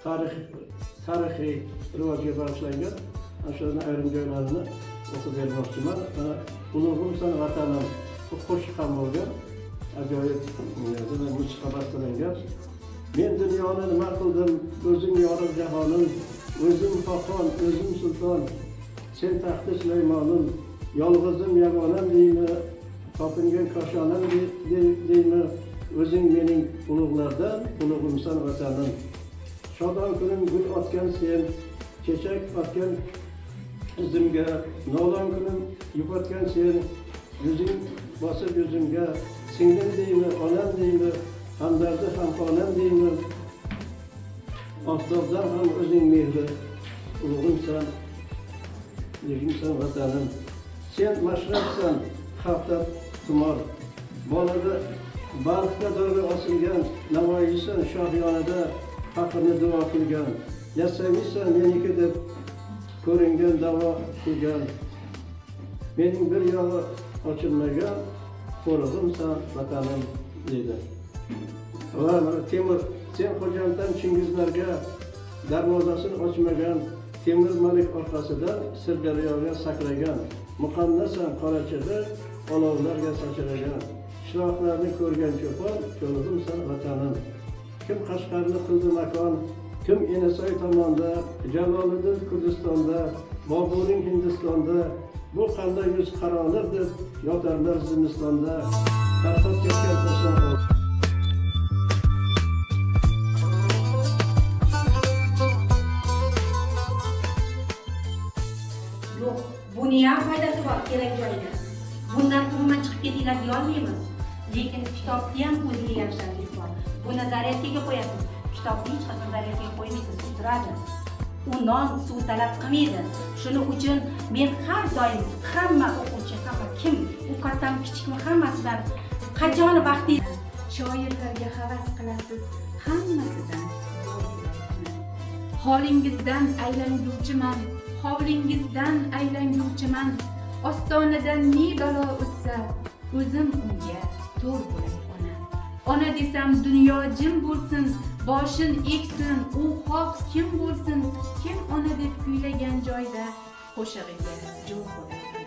tarixiy rivojga bag'ishlangan ashulaning ayrim joylarini o'qib bermoqchiman. Mana ulug'imsan vatanim bu qo'shiq ham bo'lgan, ajoyib musiqa bastalangan. Men dunyoni nima qildim, o'zim yorug' jahonim, o'zim xoqon, o'zim sulton, sen taxti Sulaymon, yolg'izim yagonam deymi, topingan koshonam deymi, o'zing mening ulug'lardan, ulug'imsan vatanim. Shodon kunim gul otgan sen, chechak otgan izimga, nolon kunim yupatgan sen, yuzing bosib yuzimga, singlim deymi, onam deymi, hamdardi ham onam deymi, oftobdan ham o'zing mehri, ulug'imsan, yegimsan vatanim. Sen mashrabsan, xalqda tumor, bolada balxda do'rga osilgan, Navoiysan shoh yonida haqini duo qilgan, yasamaysan meniki deb ko'ringan davo qilgan, mening bir yog'i ochilmagan, qo'rg'imsan vatanim deydi. Va Temur, sen Xo'janddan Chingizlarga darvozasini ochmagan, Temur Malik orqasidan Sirdaryoga sakragan, muqaddasan qorachig'i olovlarga sachragan, qishloqlarni ko'rgan cho'pon, cho'lg'imsan vatanim. Kim Qashqarni qildi makon, kim Enasoy tomonda, Jaloliddin Kurdistonda, Boburning Hindistonda, bu qanday yuz qarolir deb yotarlar zimistonda. Tarqab ketgan to'san yo'q, buni ham foydasi bor kerak joyda. Bundan umuman chiqib ketinglar deyolmaymiz. Lekin kitobni ham o'ziga yarashanlik bor. Buni zaryadkaga qo'yasiz. Kitobni hech qachon zaryadkaga qo'ymaysiz, turadi. U non, suv talab qilmaydi. Shuning uchun men har doim hamma o'quvchi, hamma kim, u kattami kichikmi hammasidan qachon vaqtingiz shoirlarga havas qilasiz, hammasidan. Holingizdan aylanguvchiman, hovlingizdan aylanguvchiman. Ostonadan ne balo o'tsa, o'zim unga to'r bo'lay ona. Ona desam dunyo jim bo'lsin, boshin eksin, u xoh kim bo'lsin, kim ona deb kuylagan joyda qo'shig'iga jo'r bo'lay.